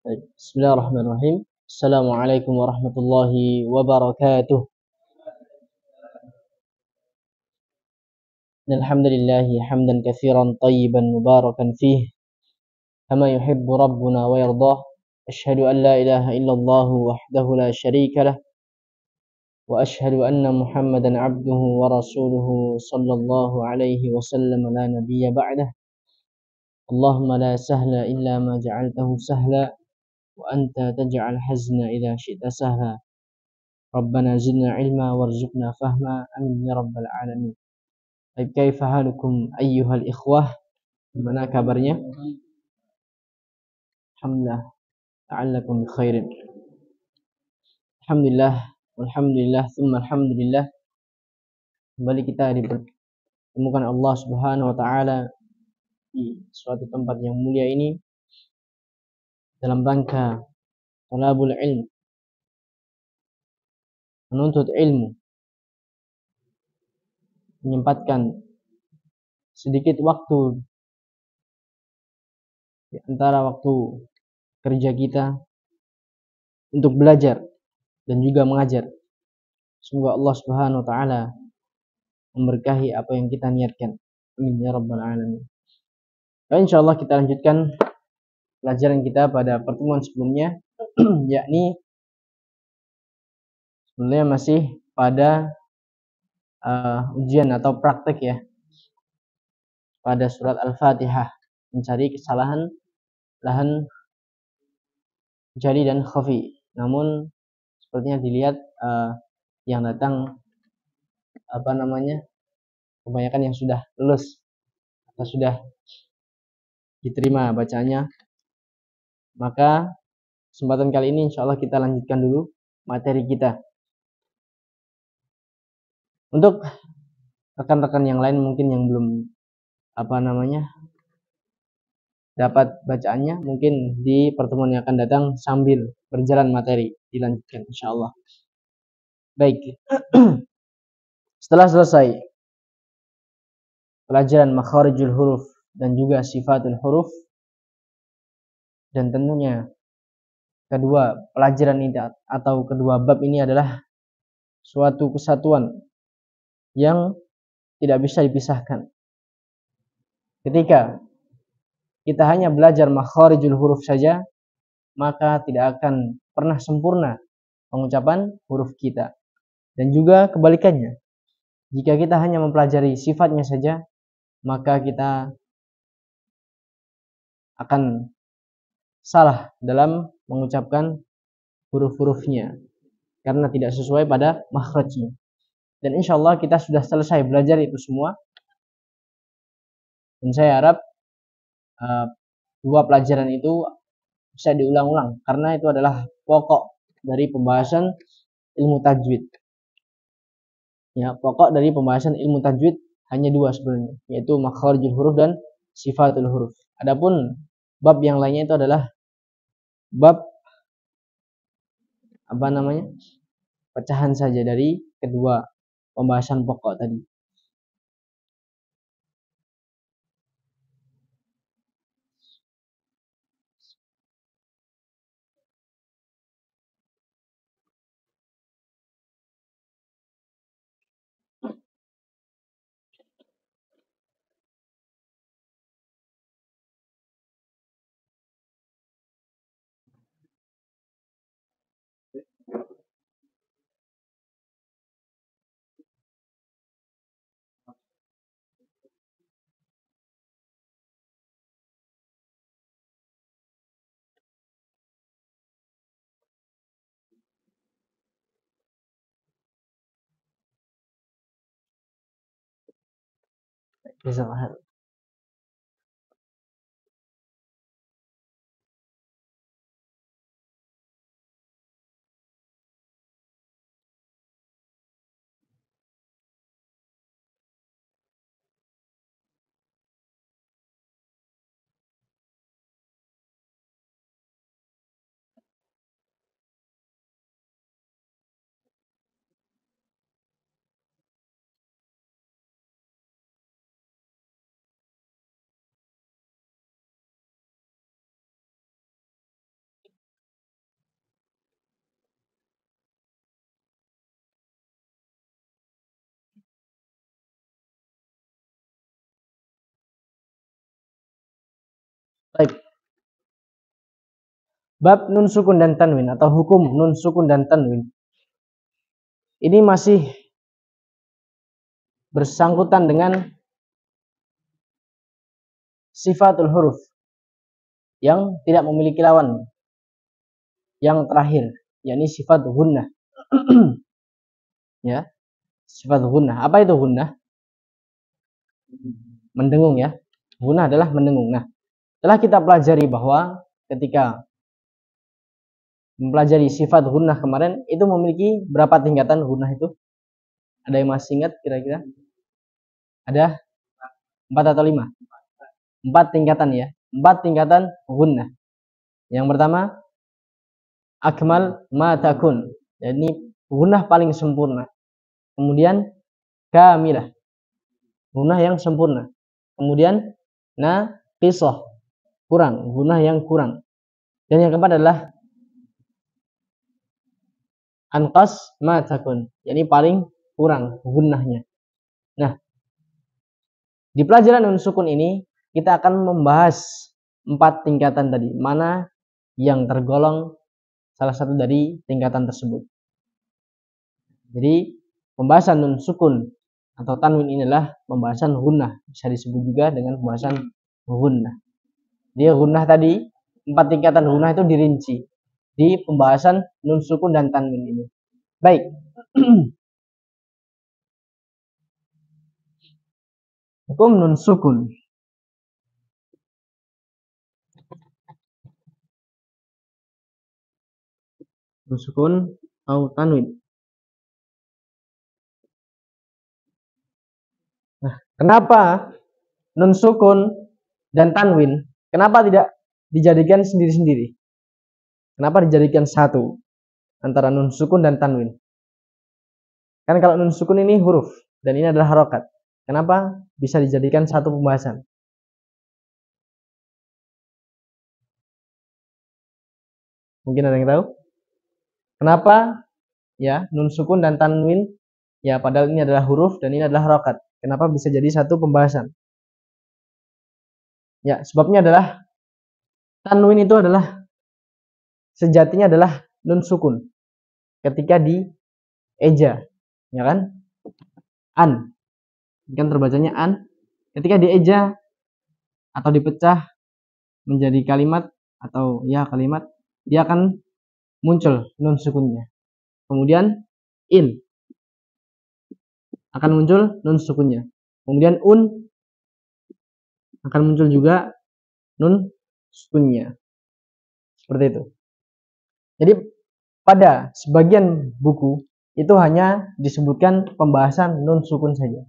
Baik. Bismillahirrahmanirrahim. Assalamualaikum warahmatullahi wabarakatuh. Alhamdulillahi hamdan katsiran tayyiban mubarakan fih kama yuhibbu rabbuna wa yardah. Asyhadu an la ilaha illallah wahdahu la syarika lah wa asyhadu anna Muhammadan abduhu wa rasuluhu sallallahu alaihi wasallam la nabiyya ba'dah. Allahumma la sahla illa ma ja'altahu sahla wa anta taj'al hazna idza syi'ta sahla. Rabbana zidna ilma warzuqna fahma. Amin ya rabbal alamin. Baik, kaifa halukum ayyuhal ikhwah? Gimana kabarnya? Alhamdulillah, ta'allakum bi khairin. Alhamdulillah, walhamdulillah, thumma alhamdulillah. Kembali kita dipertemukan Allah Subhanahu wa taala di suatu tempat yang mulia ini dalam rangka talabul ilm, menuntut ilmu, menyempatkan sedikit waktu di antara waktu kerja kita untuk belajar dan juga mengajar. Semoga Allah Subhanahu wa taala memberkahi apa yang kita niatkan. Amin ya rabbal alamin. Nah, insyaallah kita lanjutkan pelajaran kita pada pertemuan sebelumnya yakni sebenarnya masih pada ujian atau praktek ya pada surat Al-Fatihah, mencari kesalahan lahan jali dan khafi. Namun sepertinya dilihat yang datang kebanyakan yang sudah lulus atau sudah diterima bacanya. Maka kesempatan kali ini insyaallah kita lanjutkan dulu materi kita. Untuk rekan-rekan yang lain mungkin yang belum dapat bacaannya, mungkin di pertemuan yang akan datang sambil berjalan materi dilanjutkan insyaallah. Baik. Setelah selesai pelajaran makharijul huruf dan juga sifatul huruf, dan tentunya kedua pelajaran ini atau kedua bab ini adalah suatu kesatuan yang tidak bisa dipisahkan. Ketika kita hanya belajar makharijul huruf saja, maka tidak akan pernah sempurna pengucapan huruf kita. Dan juga kebalikannya, jika kita hanya mempelajari sifatnya saja, maka kita akan salah dalam mengucapkan huruf-hurufnya karena tidak sesuai pada makhrajnya. Dan insyaallah kita sudah selesai belajar itu semua. Dan saya harap dua pelajaran itu bisa diulang-ulang karena itu adalah pokok dari pembahasan ilmu tajwid. Ya, pokok dari pembahasan ilmu tajwid hanya dua sebenarnya, yaitu makharijul huruf dan sifatul huruf. Adapun bab yang lainnya itu adalah bab pecahan saja dari kedua pembahasan pokok tadi. Jazakallahu. Bab nun sukun dan tanwin atau hukum nun sukun dan tanwin. Ini masih bersangkutan dengan sifatul huruf yang tidak memiliki lawan. Yang terakhir, yakni sifat gunnah. Ya, sifat gunnah. Apa itu gunnah? Mendengung ya. Gunnah adalah mendengung. Nah, setelah kita pelajari bahwa ketika mempelajari sifat gunnah kemarin itu memiliki berapa tingkatan gunnah itu? Ada yang masih ingat kira-kira? Ada 4 atau 5? 4 tingkatan ya. 4 tingkatan gunnah. Yang pertama, akmal ma takun. Jadi gunnah paling sempurna. Kemudian kamilah. Gunnah yang sempurna. Kemudian naqisah. Kurang, gunnah yang kurang. Dan yang keempat adalah anqas ma takun. Jadi paling kurang gunnahnya. Nah, di pelajaran nun sukun ini kita akan membahas 4 tingkatan tadi. Mana yang tergolong salah satu dari tingkatan tersebut. Jadi pembahasan nun sukun atau tanwin inilah pembahasan gunnah. Bisa disebut juga dengan pembahasan gunnah. Dia gunnah tadi 4 tingkatan gunnah itu dirinci di pembahasan nun sukun dan tanwin ini. Baik. Hukum nun sukun. Nun sukun atau tanwin. Nah, kenapa nun sukun dan tanwin? Kenapa tidak dijadikan sendiri-sendiri? Kenapa dijadikan satu antara nun sukun dan tanwin? Kan kalau nun sukun ini huruf dan ini adalah harokat. Kenapa bisa dijadikan satu pembahasan? Mungkin ada yang tahu? Kenapa ya nun sukun dan tanwin ya padahal ini adalah huruf dan ini adalah harokat. Kenapa bisa jadi satu pembahasan? Ya, sebabnya adalah tanwin itu adalah sejatinya adalah nun sukun ketika di eja, ya kan? An, kan terbacanya an. Ketika di eja atau dipecah menjadi kalimat atau ya kalimat, dia akan muncul nun sukunnya. Kemudian in akan muncul nun sukunnya. Kemudian akan muncul juga nun sukunnya. Seperti itu. Jadi pada sebagian buku itu hanya disebutkan pembahasan nun sukun saja.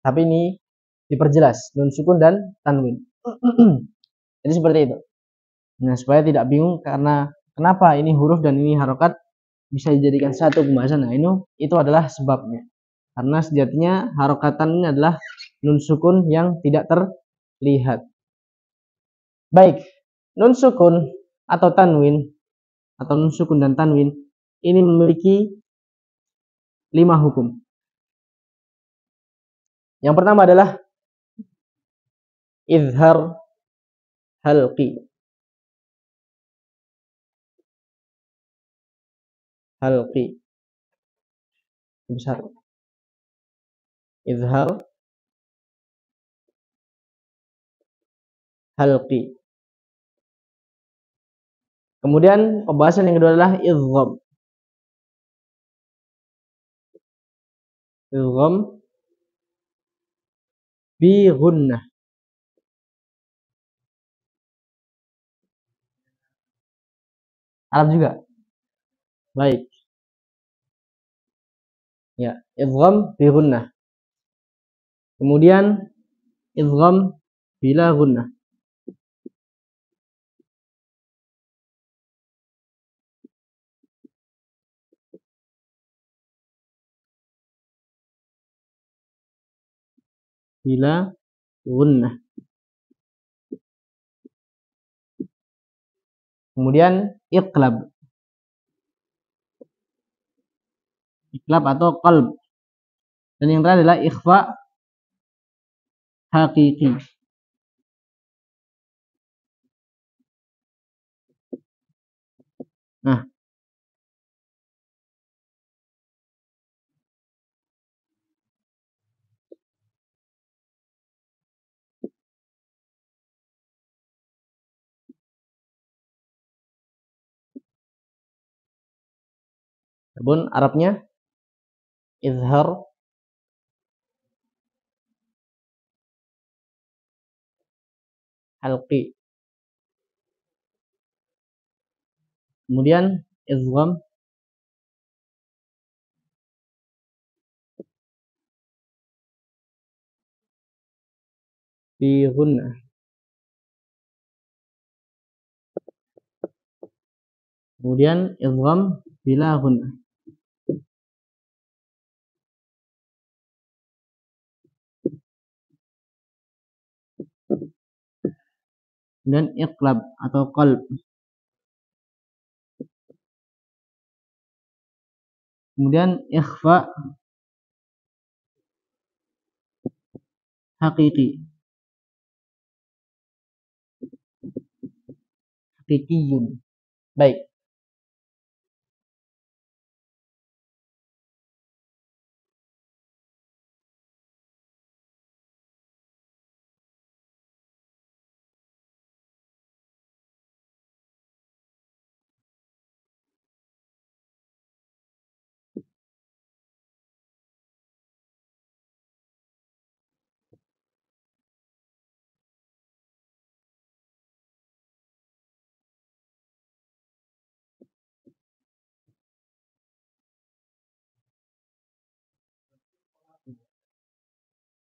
Tapi ini diperjelas nun sukun dan tanwin. Jadi seperti itu. Nah, supaya tidak bingung karena kenapa ini huruf dan ini harokat bisa dijadikan satu pembahasan. Nah, itu adalah sebabnya. Karena sejatinya harokatan ini adalah nun sukun yang tidak terlihat. Baik, nun sukun atau tanwin atau nun sukun dan tanwin ini memiliki 5 hukum. Yang pertama adalah izhar halqi. Halqi. Besar. Izhar halqi. Kemudian pembahasan yang kedua adalah idgham. Idgham bi gunnah. Arab juga. Baik. Ya, idgham bi gunnah. Kemudian idgham bila gunnah. Bila gunnah. Kemudian iqlab. Iqlab atau qalb. Dan yang terakhir adalah ikhfa hakiki. Nah, adapun Arabnya izhar halqi. Kemudian idgham fi gunnah. Kemudian idgham bila gunnah. Kemudian iqlab atau qalb. Kemudian ikhfa hakiki. Hakikiyun. Baik.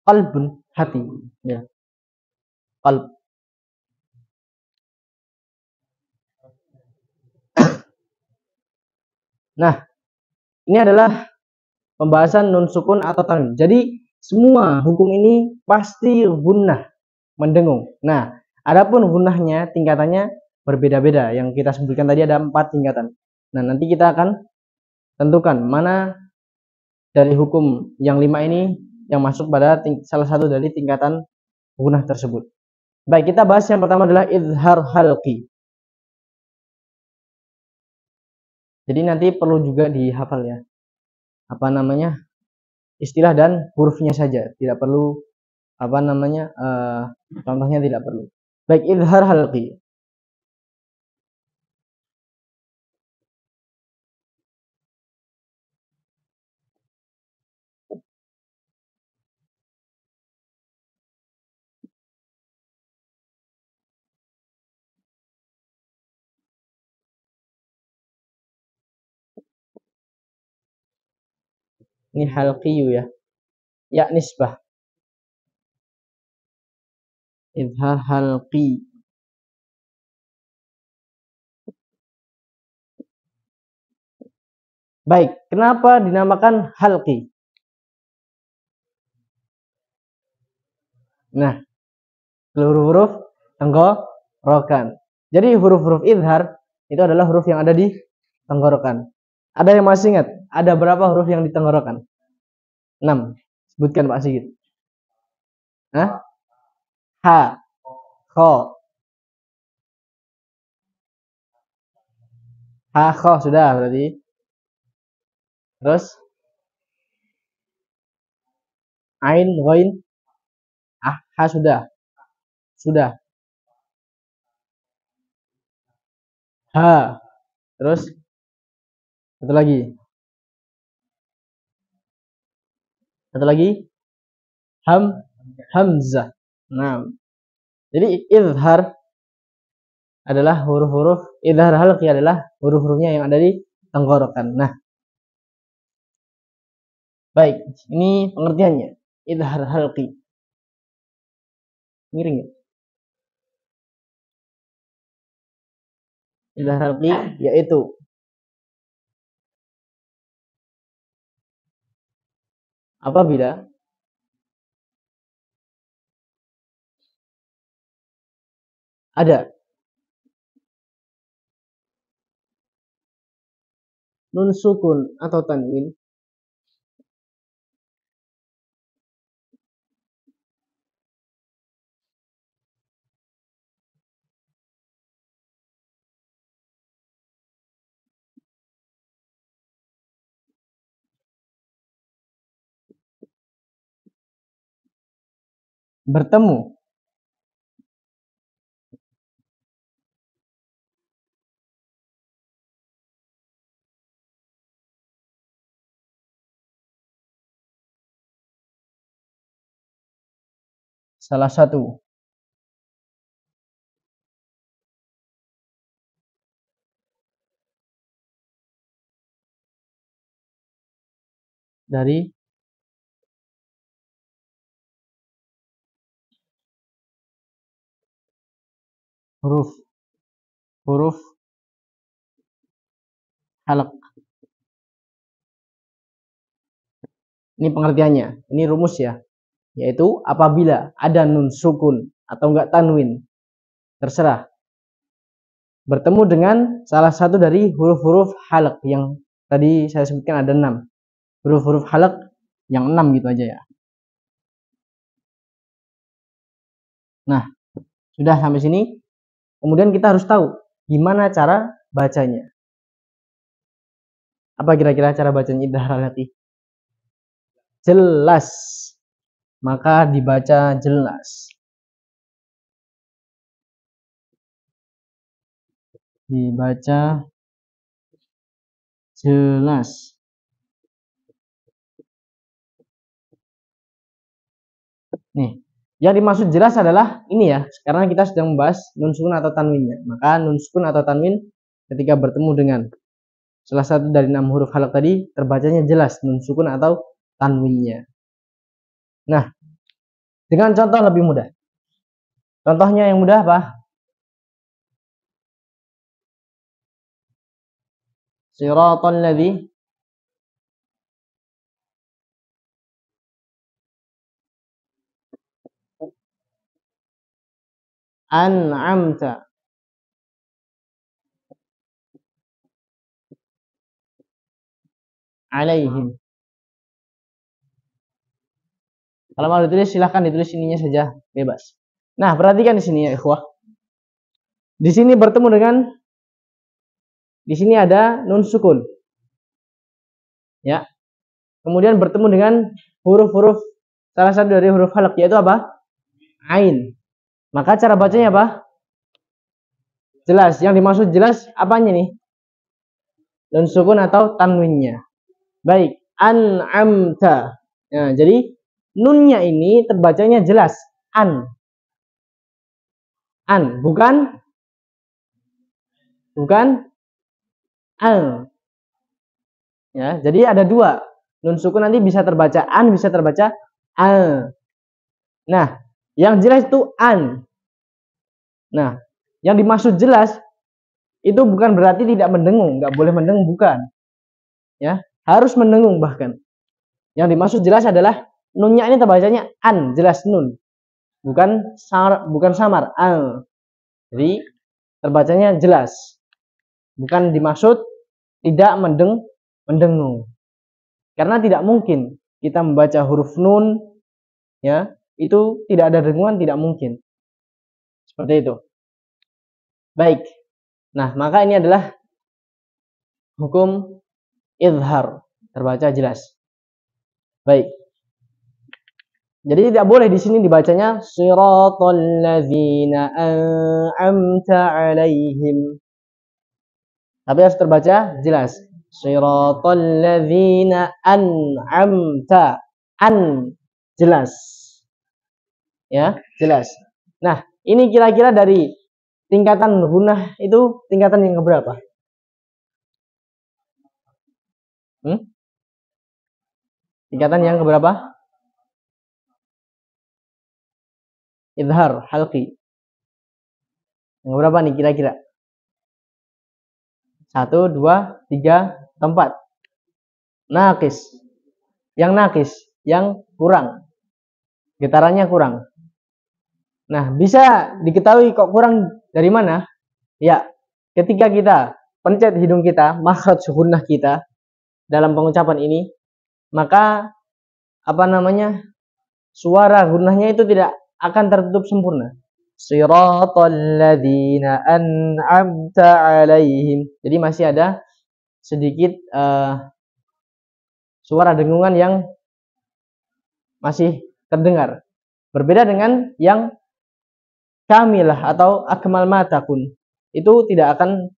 Qalbun hati. Ya, qalb. Nah, ini adalah pembahasan nun sukun atau tanwin. Jadi semua hukum ini pasti gunnah, mendengung. Nah, adapun gunnahnya tingkatannya berbeda-beda. Yang kita sebutkan tadi ada 4 tingkatan. Nah, nanti kita akan tentukan mana dari hukum yang 5 ini yang masuk pada salah satu dari tingkatan gunnah tersebut. Baik, kita bahas yang pertama adalah izhar halqi. Jadi nanti perlu juga dihafal ya. Apa namanya? Istilah dan hurufnya saja, tidak perlu apa namanya? Contohnya tidak perlu. Baik, izhar halqi. Ini halqiyu ya. Ya nisbah. Izhar halqi. Baik, kenapa dinamakan halqi? Nah, huruf-huruf tenggorokan. Jadi huruf-huruf izhar itu adalah huruf yang ada di tenggorokan. Ada yang masih ingat? Ada berapa huruf yang di tenggorokan? 6. Sebutkan Pak Sigit. Hah? Ha, kho. Ha, kho sudah berarti. Terus ain, ghain, ah, ha sudah. Sudah. Ha. Terus satu lagi. Satu lagi. Ham, hamzah. Nah, jadi izhar adalah huruf-huruf izhar halqi adalah huruf-hurufnya yang ada di tenggorokan. Nah, baik, ini pengertiannya. Izhar halqi. Miring ya? Izhar halqi yaitu apabila ada nun sukun atau tanwin bertemu. Salah satu dari huruf halq. Ini pengertiannya, ini rumus ya, yaitu apabila ada nun sukun atau enggak tanwin, terserah, bertemu dengan salah satu dari huruf-huruf halq yang tadi saya sebutkan ada 6. Huruf-huruf halq yang 6 gitu aja ya. Nah, sudah sampai sini. Kemudian kita harus tahu gimana cara bacanya. Apa kira-kira cara bacanya idhar al-haqi? Jelas. Maka dibaca jelas. Dibaca jelas. Nih, yang dimaksud jelas adalah ini ya, karena kita sedang membahas nun sukun atau tanwinnya. Maka nun sukun atau tanwin ketika bertemu dengan salah satu dari 6 huruf halq tadi, terbacanya jelas nun sukun atau tanwinnya. Nah, dengan contoh lebih mudah. Contohnya yang mudah apa? Siratal ladzi an'amta alaihim. Kalau mau ditulis silahkan ditulis ininya saja, bebas. Nah, perhatikan di sini ya, ikhwah. Di sini bertemu dengan di sini ada nun sukun. Ya. Kemudian bertemu dengan huruf-huruf salah satu dari huruf halq yaitu apa? Ain. Maka cara bacanya apa? Jelas. Yang dimaksud jelas apanya nih? Nun sukun atau tanwinnya. Baik, an'amta. Nah, jadi nunnya ini terbacanya jelas, an. An, bukan al. Ya, jadi ada dua. Nun sukun nanti bisa terbaca an, bisa terbaca al. Nah, yang jelas itu an. Nah, yang dimaksud jelas itu bukan berarti tidak mendengung, nggak boleh mendengung, bukan. Ya, harus mendengung bahkan. Yang dimaksud jelas adalah nunnya ini terbacanya an, jelas nun. Bukan samar, al. Jadi terbacanya jelas. Bukan dimaksud tidak mendengung. Karena tidak mungkin kita membaca huruf nun ya, itu tidak ada dengungan, tidak mungkin. Seperti itu. Baik. Nah, maka ini adalah hukum izhar, terbaca jelas. Baik. Jadi tidak boleh di sini dibacanya siratal ladzina an'amta 'alaihim. Tapi harus terbaca jelas. Siratal ladzina an'amta, an, jelas. Ya, jelas. Nah, ini kira-kira dari tingkatan gunnah itu tingkatan yang keberapa? Tingkatan yang keberapa? Idhar halqi. Yang berapa nih kira-kira? 1, 2, 3, 4. Naqis. Yang naqis, yang kurang. Getarannya kurang. Nah, bisa diketahui kok kurang dari mana? Ya, ketika kita pencet hidung kita, makhraj gunnah kita dalam pengucapan ini, maka suara gunnahnya itu tidak akan tertutup sempurna. Siratal ladzina an'amta 'alaihim. Jadi masih ada sedikit suara dengungan yang masih terdengar. Berbeda dengan yang kamilah atau akmal matakun. Itu tidak akan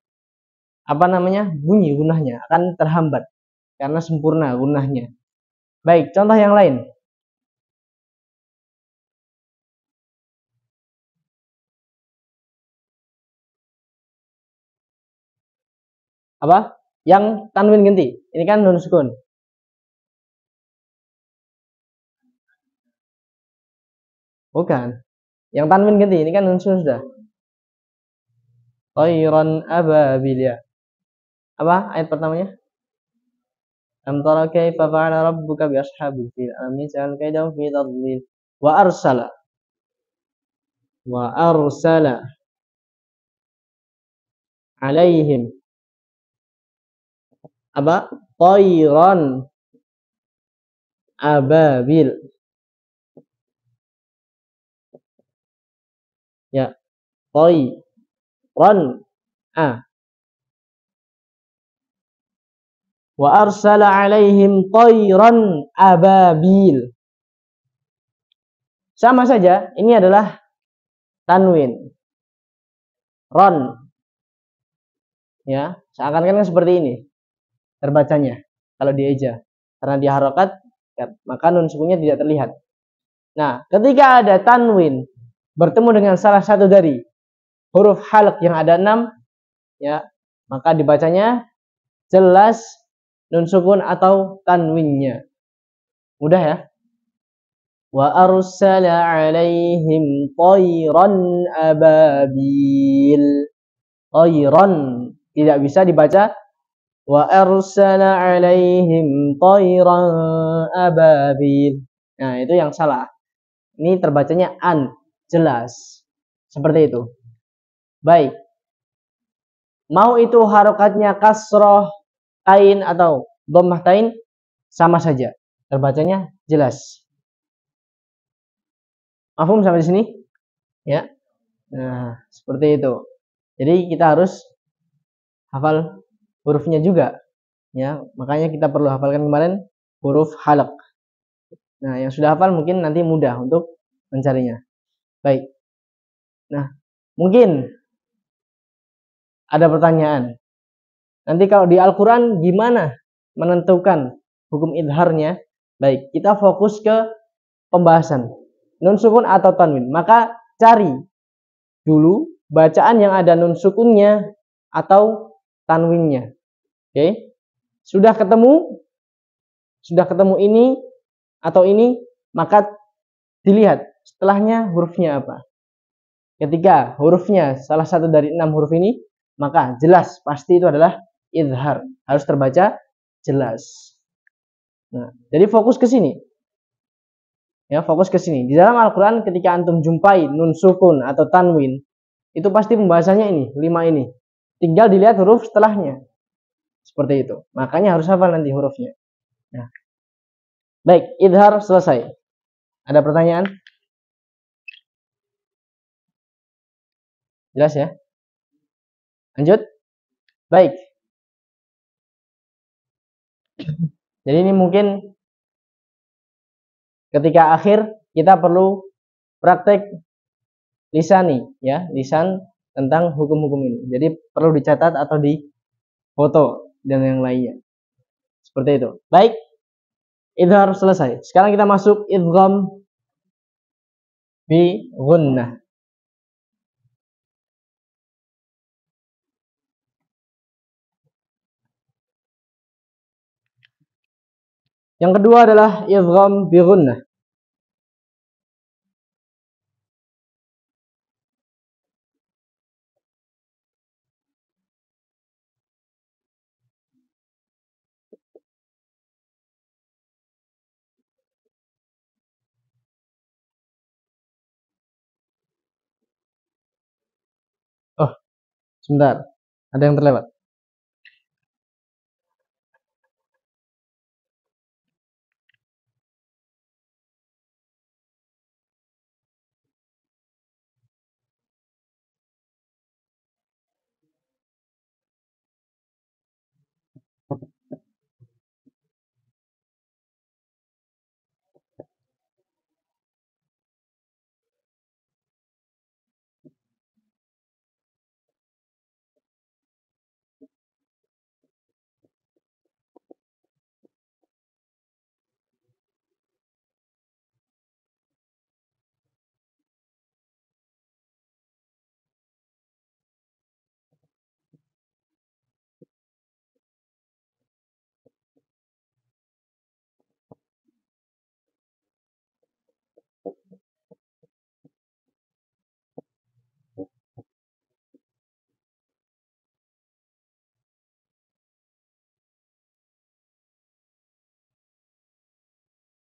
bunyi gunahnya, akan terhambat karena sempurna gunahnya. Baik, contoh yang lain. Apa? Yang tanwin ganti. Ini kan nun sukun. Bukan. Yang tanwin ganti. Ini kan nun sukun sudah. Khairan ababil ya. Apa ayat pertamanya? Am tara kaifa fa'ala rabbuka bi ashabil fil alam yaj'al kaidahum fi tadlil wa arsala alaihim apa? Tayran ababil. Ya, tayran wa arsala alaihim tayran ababil. Sama saja, ini adalah tanwin. Ron. Ya, seakan-akan seperti ini terbacanya kalau dieja. Karena dia harokat, maka nun sukunnya tidak terlihat. Nah, ketika ada tanwin bertemu dengan salah satu dari huruf halq yang ada 6, ya, maka dibacanya jelas nun sukun atau tanwinnya. Mudah ya? Wa arsala alaihim tayran ababil. Tayran tidak bisa dibaca wa arsala alaihim tayran ababil. Nah, itu yang salah. Ini terbacanya an, jelas. Seperti itu. Baik. Mau itu harokatnya kasroh tain atau dhammah tain, sama saja. Terbacanya jelas. Mafhum sampai di sini? Ya. Nah, seperti itu. Jadi kita harus hafal hurufnya juga. Ya, makanya kita perlu hafalkan kemarin huruf halq. Nah, yang sudah hafal mungkin nanti mudah untuk mencarinya. Baik. Nah, mungkin ada pertanyaan. Nanti kalau di Al-Quran gimana menentukan hukum idharnya? Baik, kita fokus ke pembahasan nun sukun atau tanwin. Maka cari dulu bacaan yang ada nun sukunnya atau tanwinnya. Oke. Sudah ketemu ini atau ini, maka dilihat setelahnya hurufnya apa. Ketika hurufnya salah satu dari 6 huruf ini, maka jelas pasti itu adalah idhar, harus terbaca jelas. Nah, jadi fokus ke sini. Ya, fokus ke sini. Di dalam Al-Qur'an ketika antum jumpai nun sukun atau tanwin, itu pasti pembahasannya ini, 5 ini. Tinggal dilihat huruf setelahnya. Seperti itu. Makanya harus hafal nanti hurufnya. Nah. Baik, idhar selesai. Ada pertanyaan? Jelas ya? Lanjut. Baik. Jadi ini mungkin ketika akhir kita perlu praktek lisani ya, lisan tentang hukum-hukum ini. Jadi perlu dicatat atau di foto dan yang lainnya. Seperti itu. Baik. Idhar selesai. Sekarang kita masuk idgham bi gunnah. Yang kedua adalah idgham bi gunnah. Oh, sebentar. Ada yang terlewat.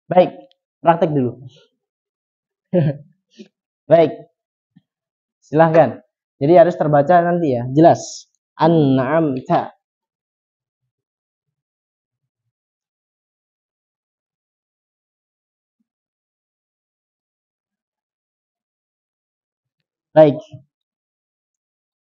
Baik, praktek dulu. Baik, silahkan. Jadi harus terbaca nanti ya, jelas. An'amta. Baik.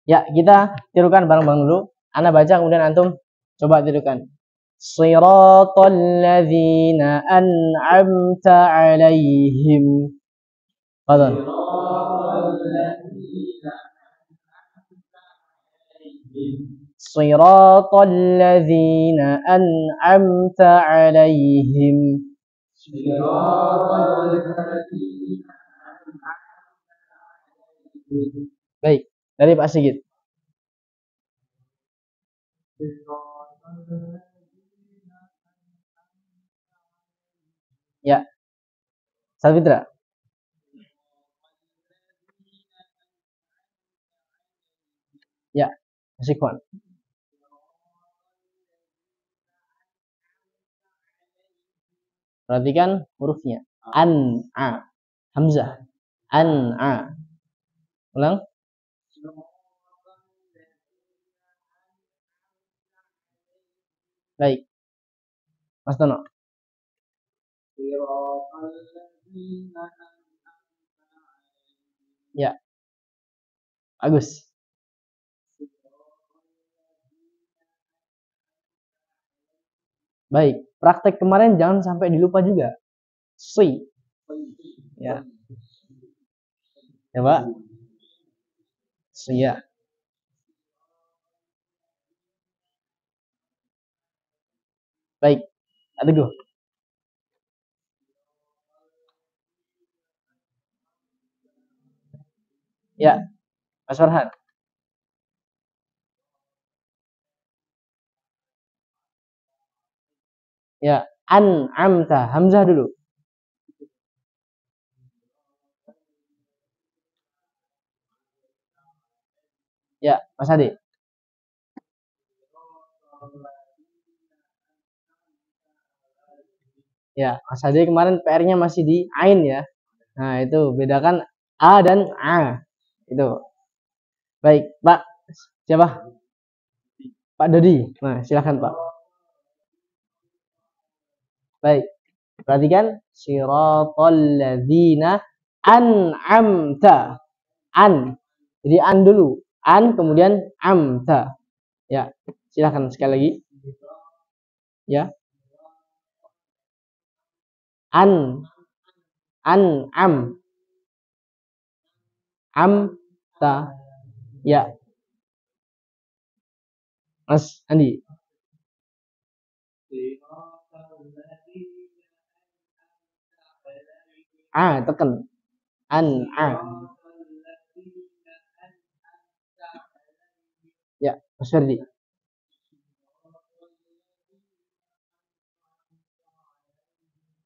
Ya, kita tirukan bareng-bareng dulu. Ana baca kemudian antum coba tirukan. Shiratal ladzina an'amta 'alaihim. Fadhal. Shiratal ladzina an'amta 'alaihim. Baik, dari Pak Sigit. Ya, Salfitra. Ya, Sikwan. Perhatikan hurufnya. An-a. Hamzah. An-a. Ulang. Baik. Mas Tono. Ya. Agus. Baik. Praktek kemarin jangan sampai dilupa juga. Si. Ya. Coba. Si ya. Baik. Teguh. Ya. Mas Farhan. Ya. An-amta. Hamzah dulu. Ya. Mas Ade. Ya. Mas Ade kemarin PR-nya masih di Ain ya. Nah, itu bedakan A dan A. Itu. Baik, Pak. Siapa? Pak Dodi. Nah, silahkan Pak. Baik. Perhatikan siratal ladzina an'amta. An. Jadi an dulu. An kemudian amta. Ya, silahkan sekali lagi. Ya. An am amta. Ya. Mas Andi. A tekan. A. Ya, Mas Ferdi.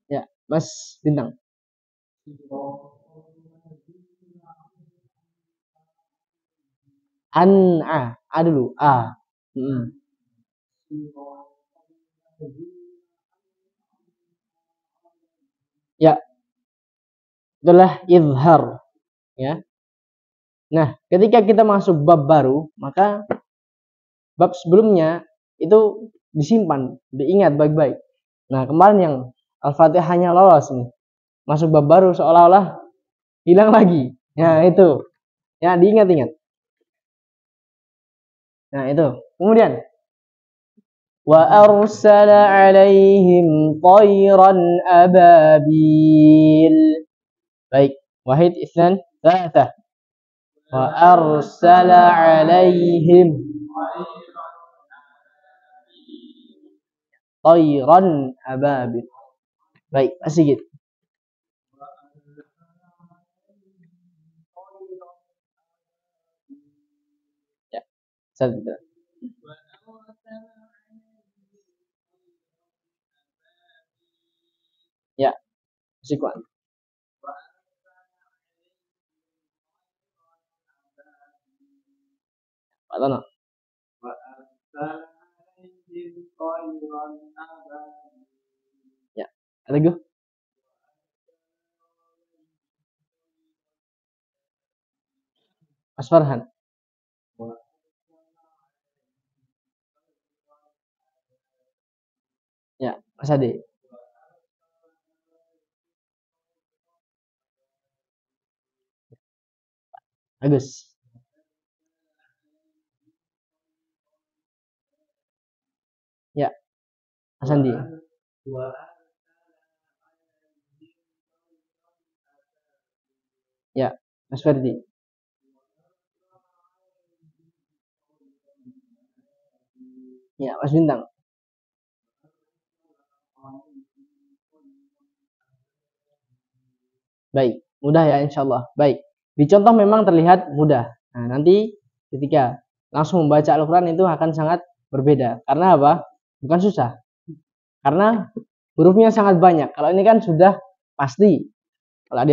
Ya, Mas Bintang. A dulu. A. Ya, itulah izhar. Ya. Nah, ketika kita masuk bab baru, maka bab sebelumnya itu disimpan, diingat baik-baik. Nah, kemarin yang Al-Fatihahnya lolos nih. Masuk bab baru seolah-olah hilang lagi. Nah, itu. Ya, diingat-ingat. Nah, itu. Kemudian wa arsala 'alaihim tayran ababil. Baik, wahid, itsnan, tsalatah. Wa arsala 'alaihim tayran ababil. Baik, Pak Sigit. Ya, satu. Ya, Sikwan. Pak Tono. Ya, Teguh. Mas Farhan. Ya, Mas Ade. Agus. Ya, Mas Andi. Ya, Mas Ferdi. Ya, Mas Bintang. Baik, mudah ya insya Allah. Baik, di contoh memang terlihat mudah. Nah, nanti ketika langsung membaca Al-Quran itu akan sangat berbeda. Karena apa? Bukan susah. Karena hurufnya sangat banyak. Kalau ini kan sudah pasti. Kalau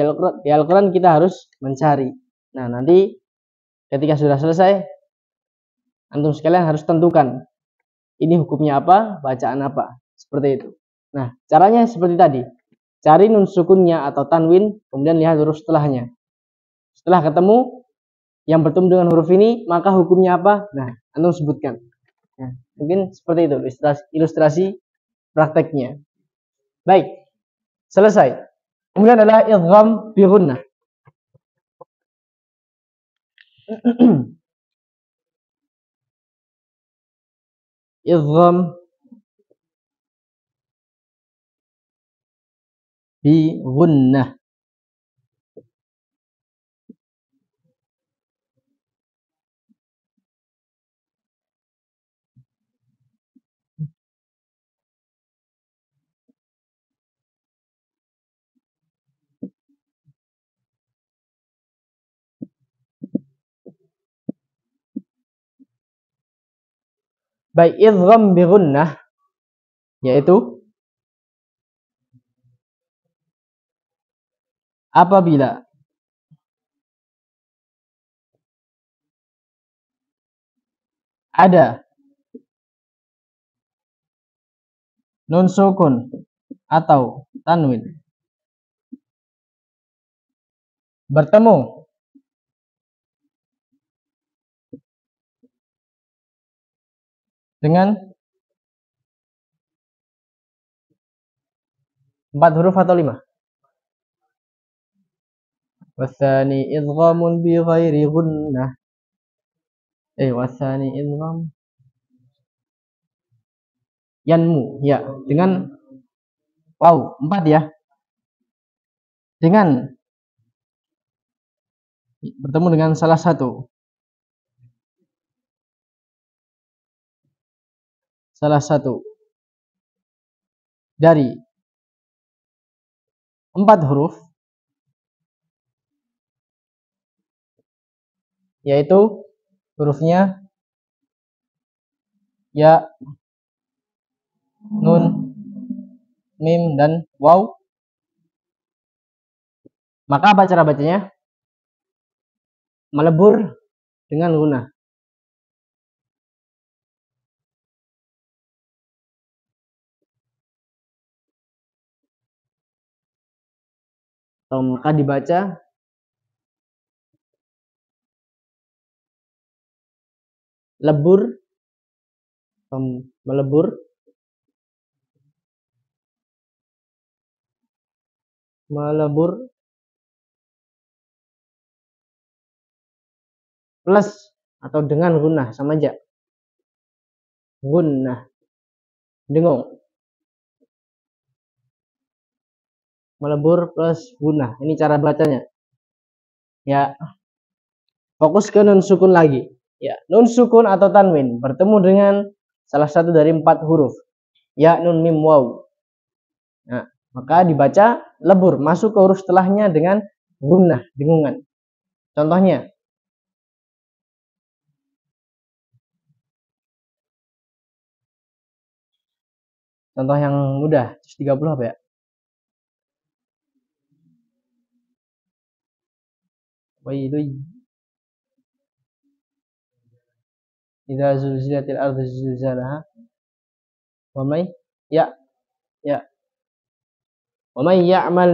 di Al-Quran kita harus mencari. Nah, nanti ketika sudah selesai, antum sekalian harus tentukan ini hukumnya apa, bacaan apa. Seperti itu. Nah, caranya seperti tadi. Cari nun sukunnya atau tanwin, kemudian lihat huruf setelahnya. Setelah ketemu yang bertemu dengan huruf ini, maka hukumnya apa? Nah, antum sebutkan. Nah, mungkin seperti itu ilustrasi prakteknya. Baik, selesai. Kemudian adalah idgham bi gunnah. Idgham bi gunnah. Baik, idgham bi gunnah yaitu apabila ada nun sukun atau tanwin bertemu dengan 4 huruf atau 5. Wasani idghamun bi ghairi gunnah. Wasani idgham yanmu ya dengan wow 4 ya. Dengan bertemu dengan salah satu dari 4 huruf yaitu hurufnya ya, nun, mim dan waw. Maka apa cara bacanya? Melebur dengan gunnah. Atau maka dibaca lebur atau melebur plus atau dengan gunnah sama aja. Gunnah. Dengung. Melebur plus gunnah. Ini cara bacanya. Ya. Fokus ke nun sukun lagi. Ya, nun sukun atau tanwin bertemu dengan salah satu dari 4 huruf. Ya, nun, mim, waw. Nah, maka dibaca lebur, masuk ke huruf setelahnya dengan gunnah, dengungan. Contohnya contoh yang mudah, 30 apa ya? Wailui idza zulzilatil ardu zilzalaha wa may ya wa may ya'mal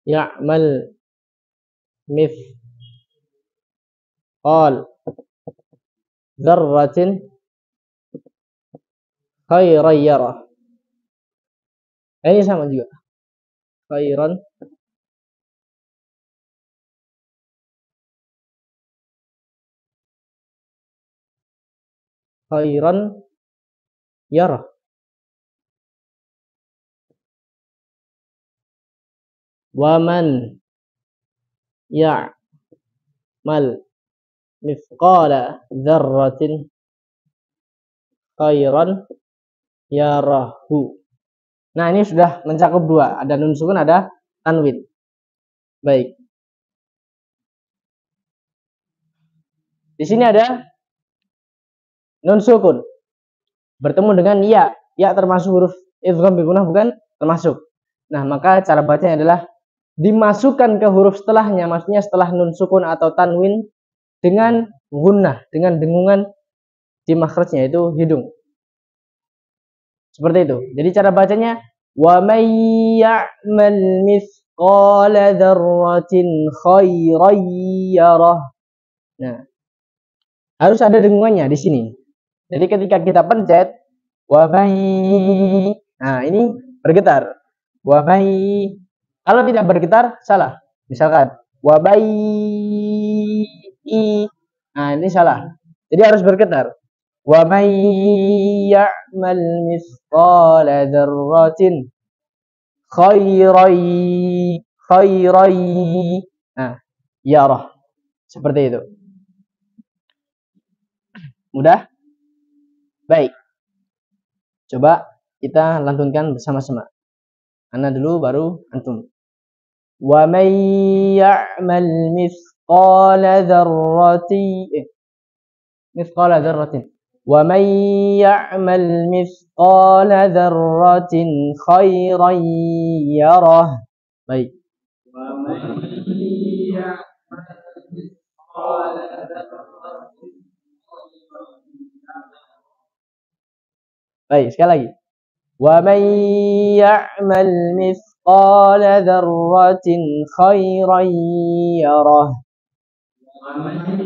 ya'mal mithqal dzarratin khairan yarah. Ini sama juga. Khairan yarah. Wa man ya'mal mithqala dzarratin khairan yarahu. Nah, ini sudah mencakup dua, ada nun sukun, ada tanwin. Baik. Di sini ada nun sukun bertemu dengan ya. Ya termasuk huruf idgham bi gunnah bukan? Termasuk. Nah, maka cara bacanya adalah dimasukkan ke huruf setelahnya, maksudnya setelah nun sukun atau tanwin dengan gunnah, dengan dengungan di makhrajnya, itu hidung. Seperti itu. Jadi cara bacanya wa may ya'mal mithqala dzarratin khairan yarah. Nah, harus ada dengungannya di sini. Jadi ketika kita pencet wa may, nah ini bergetar. Wa may, kalau tidak bergetar salah. Misalkan wa may, nah ini salah. Jadi harus bergetar. Wa may ya'mal mithqala dzarratin khairan, nah yarah. Seperti itu. Mudah? Baik. Coba kita lantunkan bersama-sama. Ana dulu baru antum. Wa may ya'mal mithqala dzarratin wa may ya'mal mithqala dzarratin khairan yarah. Baik. Wa may ya'mal mithqala dzarratin. Baik, sekali lagi. Wa may ya'mal mithqala dzarratin khairan yarah. Wa may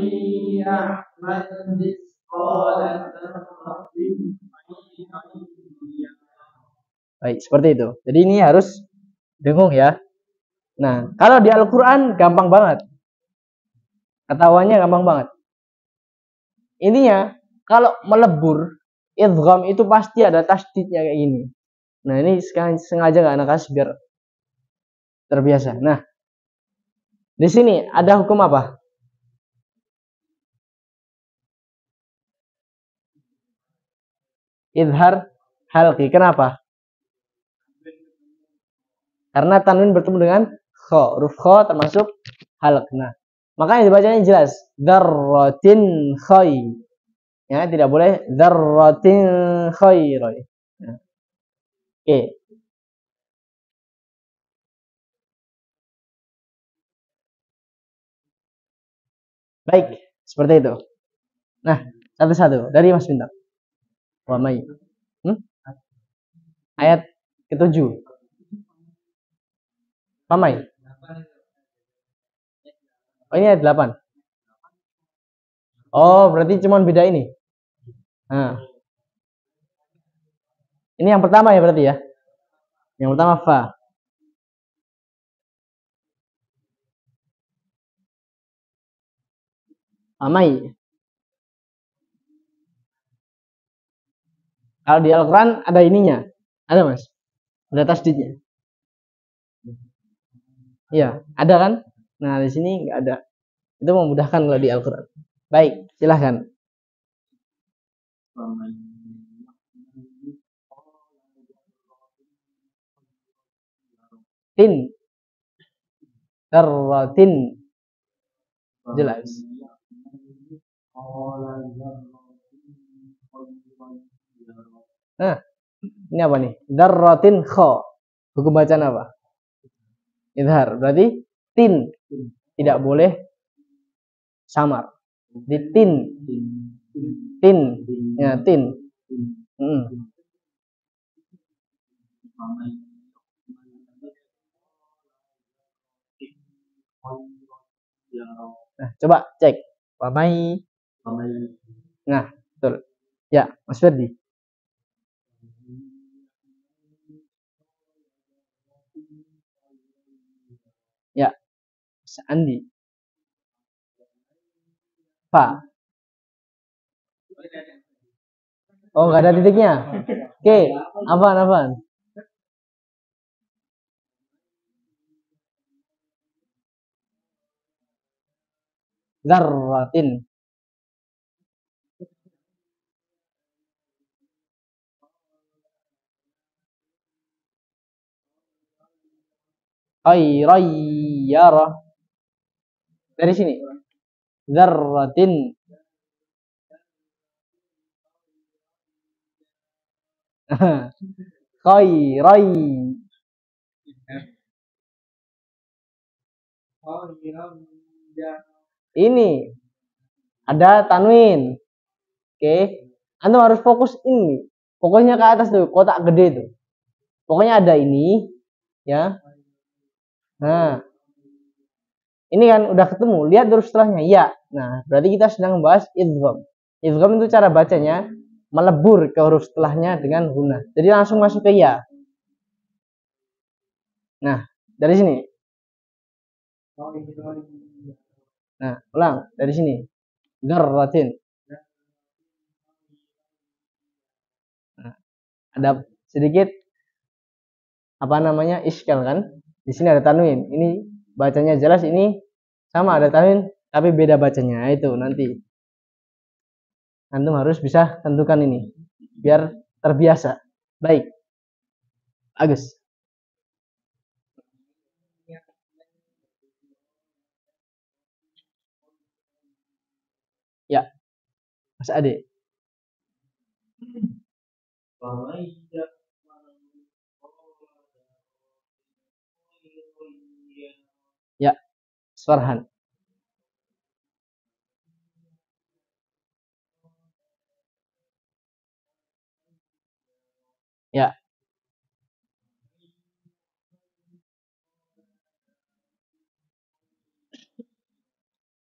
ya'mal mithqala dzarratin khairan yarah. Baik, seperti itu. Jadi ini harus dengung ya. Nah, kalau di Al-Qur'an gampang banget. Ketawanya gampang banget. Intinya kalau melebur idgham itu pasti ada tasdidnya kayak gini. Nah, ini sengaja nggak anak kasih biar terbiasa. Nah, di sini ada hukum apa? Idhar halqi. Kenapa? Karena tanwin bertemu dengan kha. Huruf kha termasuk halq. Nah, makanya dibacanya jelas. Dzarratin khai. Ya, tidak boleh dzarratin khairai. Nah. Oke. Baik, seperti itu. Nah, satu-satu dari Mas Bintang. Wa may. Ayat ke-7. Pamai. Oh, ini ayat 8. Oh, berarti cuma beda ini. Nah. Ini yang pertama ya berarti ya. Yang pertama fa. Amai. Kalau di Al-Quran ada ininya. Ada Mas. Ada tasdidnya. Iya, ada kan? Nah, di sini nggak ada. Itu memudahkan kalau di Al-Quran. Baik, silahkan. Tin. Dzarratin. Jelas. Nah, ini apa nih? Dzarratin kha. Hukum bacaan apa? Idhar. Berarti tin. Tidak boleh samar. Di tin. Tin. Ya, tin. Nah, coba cek. Wamai. Nah, betul. Ya, Mas Ferdi. Ya, Mas Andi. Fa. Oh, nggak ada titiknya. Oke, apaan? Zarratin. Khairayyara. Dari sini. Zarratin. Khairai. Ini ada tanwin. Oke. Antum harus fokus ini. Fokusnya ke atas tuh, kotak gede tuh. Pokoknya ada ini, ya. Nah, ini kan udah ketemu. Lihat terus setelahnya, ya. Nah, berarti kita sedang membahas idgham. Idgham itu cara bacanya melebur ke huruf setelahnya dengan gunnah. Jadi langsung masuk ke ya. Nah, dari sini. Nah, ulang dari sini. Dzarratin. Nah, ada sedikit apa namanya iskal kan? Di sini ada tanwin. Ini bacanya jelas, ini sama ada tanwin tapi beda bacanya. Itu nanti antum harus bisa tentukan ini biar terbiasa. Baik. Agus. Ya, Mas Ade. Ya, Farhan. Ya,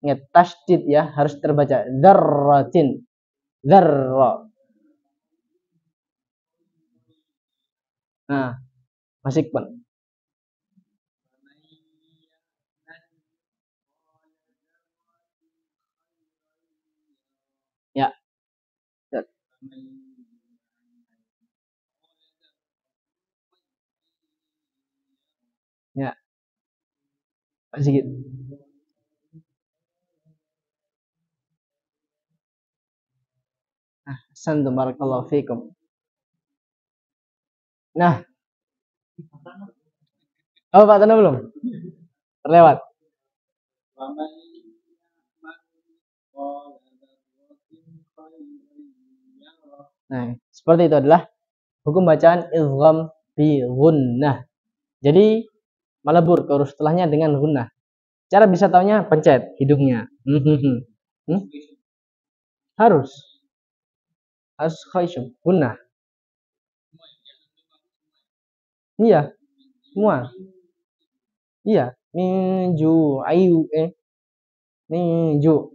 ingat tasdid ya, harus terbaca dzarratin. Dzarra. Nah, masih pun. Ya. Ya, masih gitu. Nah, santum barakallahu fikum. Nah, oh Pak Tana belum? Terlewat. Nah, seperti itu adalah hukum bacaan idgham bi gunnah. Jadi melebur ke huruf setelahnya dengan gunnah. Cara bisa taunya pencet hidungnya. Hmm? Harus khaisyum gunnah. Iya, semua. Iya, minju ayu minju.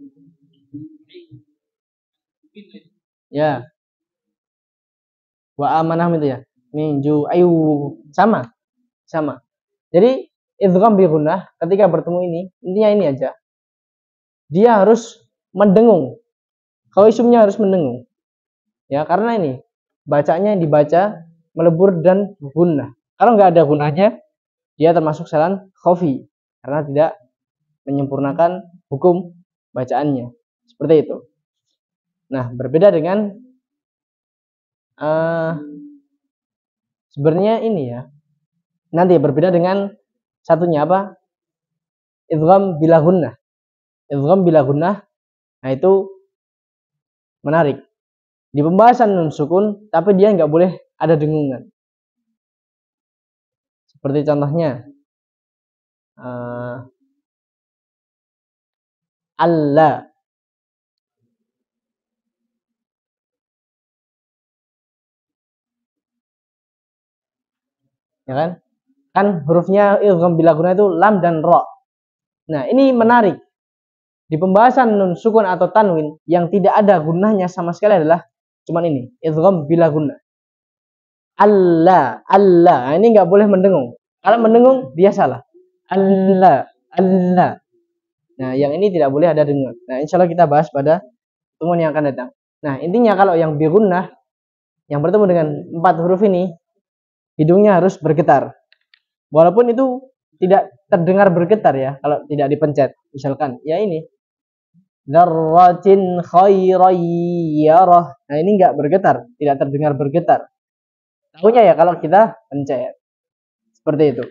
Ya, wa amanah itu ya. Minju ayu sama. Sama. Jadi idgham bi gunnah ketika bertemu ini, intinya ini aja. Dia harus mendengung. Khawaisumnya harus mendengung. Ya, karena ini bacanya dibaca melebur dan gunnah. Kalau nggak ada gunnahnya, dia termasuk salan khafi karena tidak menyempurnakan hukum bacaannya. Seperti itu. Nah, berbeda dengan sebenarnya ini ya. Nanti berbeda dengan satunya apa? Idgham bila gunnah. Idgham bila gunnah, nah itu menarik. Di pembahasan nun sukun, tapi dia nggak boleh ada dengungan. Seperti contohnya, Allah. Ya kan? Kan hurufnya idgham bila gunnah itu lam dan ro. Nah, ini menarik. Di pembahasan nun sukun atau tanwin yang tidak ada gunnahnya sama sekali adalah cuman ini, idgham bila gunnah. Allah, Allah. Nah, ini nggak boleh mendengung. Kalau mendengung dia salah. Allah, Allah. Nah, yang ini tidak boleh ada dengung. Nah, insya Allah kita bahas pada pertemuan yang akan datang. Nah, intinya kalau yang bi gunnah yang bertemu dengan 4 huruf ini, hidungnya harus bergetar. Walaupun itu tidak terdengar bergetar ya, kalau tidak dipencet. Misalkan, ya ini. Dzarratin khairayyarah. Nah, ini enggak bergetar, tidak terdengar bergetar. Tahunya ya kalau kita pencet. Seperti itu.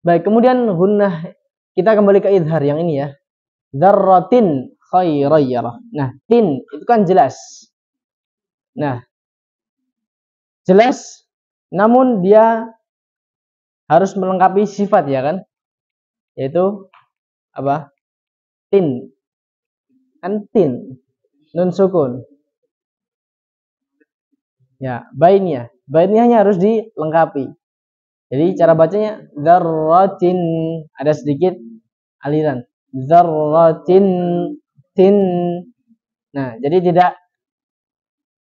Baik, kemudian gunnah kita kembali ke idhar yang ini ya. Dzarratin khairayyarah. Nah, tin itu kan jelas. Nah, jelas namun dia harus melengkapi sifat ya kan? Yaitu apa? Tin. Kan tin. Nun sukun. Ya, bainnya. Bainnya harus dilengkapi. Jadi cara bacanya dzarratin, ada sedikit aliran. Dzarratin tin. Nah, jadi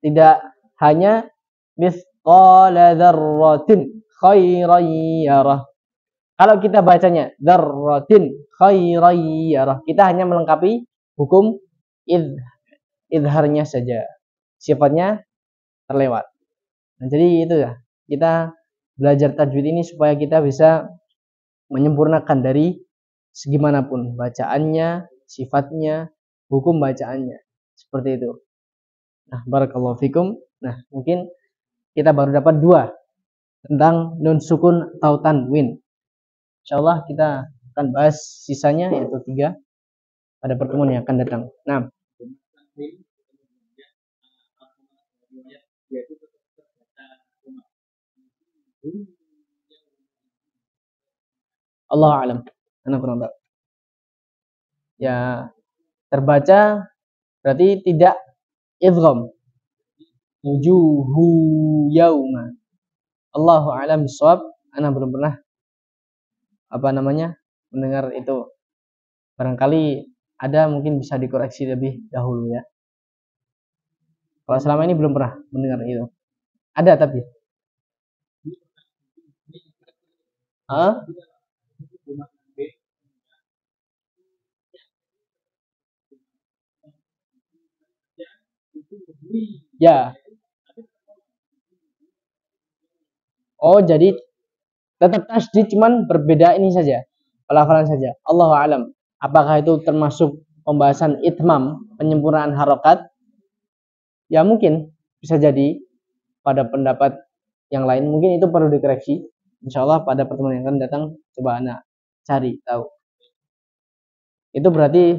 tidak hanya mithqala dzarratin khairan yarah. Kalau kita bacanya dzarratin khairan yarah, kita hanya melengkapi hukum idharnya saja. Sifatnya terlewat. Nah, jadi itu ya. Kita belajar tajwid ini supaya kita bisa menyempurnakan dari segimanapun bacaannya, sifatnya, hukum bacaannya. Seperti itu. Nah, barakallahu fikum. Nah, mungkin kita baru dapat 2 tentang nun sukun atau tanwin. Insyaallah kita akan bahas sisanya yaitu 3 pada pertemuan yang akan datang. Nah, Allah alam. Anak kurang tahu. Ya, terbaca berarti tidak idgham. Wujuhu yauma. Allahu a'lam bishawab. Ana belum pernah mendengar itu. Barangkali ada, mungkin bisa dikoreksi lebih dahulu ya. Kalau selama ini belum pernah mendengar itu. Ada tapi. Hah? Ya. Oh, jadi tetap tasdid, cuman berbeda ini saja. Pelafalan saja. Allahu a'lam. Apakah itu termasuk pembahasan itmam, penyempurnaan harokat? Ya mungkin bisa jadi pada pendapat yang lain. Mungkin itu perlu dikoreksi. Insya Allah pada pertemuan yang akan datang coba anak cari tahu. Itu berarti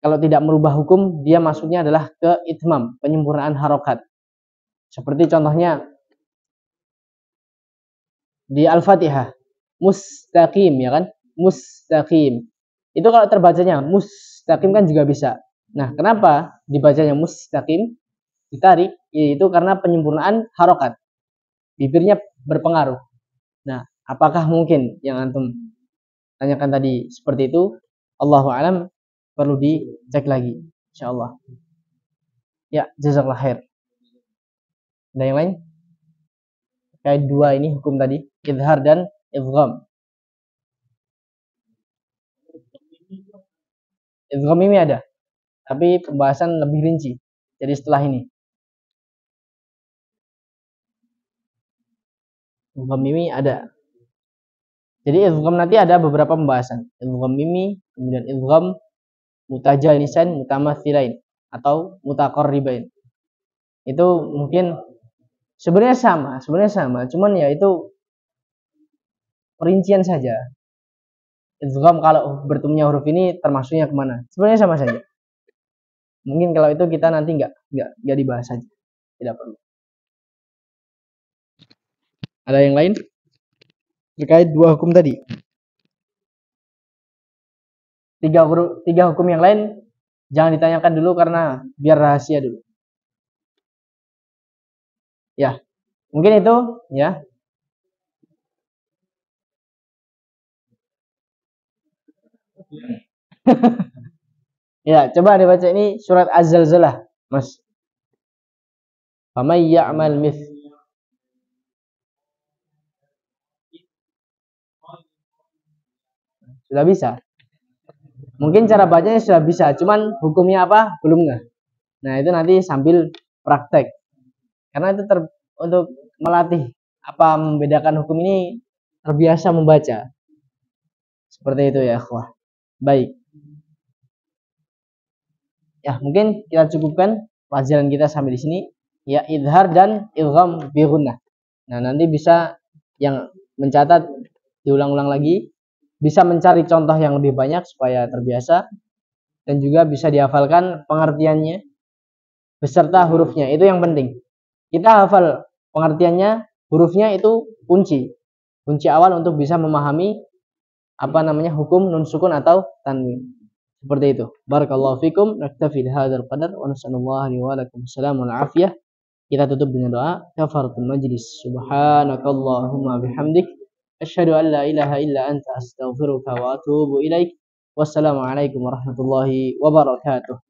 kalau tidak merubah hukum, dia masuknya adalah ke itmam, penyempurnaan harokat. Seperti contohnya di Al-Fatihah, mustaqim ya kan? Mustaqim. Itu kalau terbacanya mustaqim kan juga bisa. Nah, kenapa dibacanya mustaqim? Ditarik, yaitu karena penyempurnaan harokat. Bibirnya berpengaruh. Nah, apakah mungkin yang antum tanyakan tadi seperti itu? Allahu a'lam, perlu dicek lagi insyaallah. Ya, jazakallah khair. Ada yang lain? Kayak 2 ini hukum tadi, idhar dan idgham. Idgham ini ada, tapi pembahasan lebih rinci. Jadi setelah ini. Idgham ini ada. Jadi idgham nanti ada beberapa pembahasan. Idgham mimi, kemudian idgham mutajanisan, mutamatsilain atau mutaqarribain. Itu mungkin sebenarnya sama, cuman ya itu perincian saja. Idgham kalau bertemunya huruf ini termasuknya kemana? Sebenarnya sama saja. Mungkin kalau itu kita nanti nggak dibahas saja, tidak perlu. Ada yang lain terkait 2 hukum tadi? 3 hukum yang lain jangan ditanyakan dulu karena biar rahasia dulu. Ya, mungkin itu ya. Ya, coba dibaca ini surat Az-Zalzalah, Mas. Faman ya'mal mith. Sudah bisa. Mungkin cara bacanya sudah bisa, cuman hukumnya apa? Belum nggak. Nah, itu nanti sambil praktek. Karena itu untuk melatih apa membedakan hukum ini terbiasa membaca. Seperti itu ya, akhwah. Baik. Ya, mungkin kita cukupkan pelajaran kita sampai di sini. Ya, idhar dan idgham bi gunnah. Nah, nanti bisa yang mencatat diulang-ulang lagi, bisa mencari contoh yang lebih banyak supaya terbiasa dan juga bisa dihafalkan pengertiannya beserta hurufnya. Itu yang penting. Kita hafal pengertiannya, hurufnya itu kunci. Kunci awal untuk bisa memahami apa namanya hukum nun sukun atau tanwin. Seperti itu. Barakallahu fikum. Naktafi bihadzal qadar wa nasallallahu li wa lakum salam wal afiyah. Kita tutup dengan doa kafaratul majlis. Subhanakallahumma bihamdik asyhadu an la ilaha illa anta astaghfiruka wa atubu ilaik. Wassalamualaikum warahmatullahi wabarakatuh.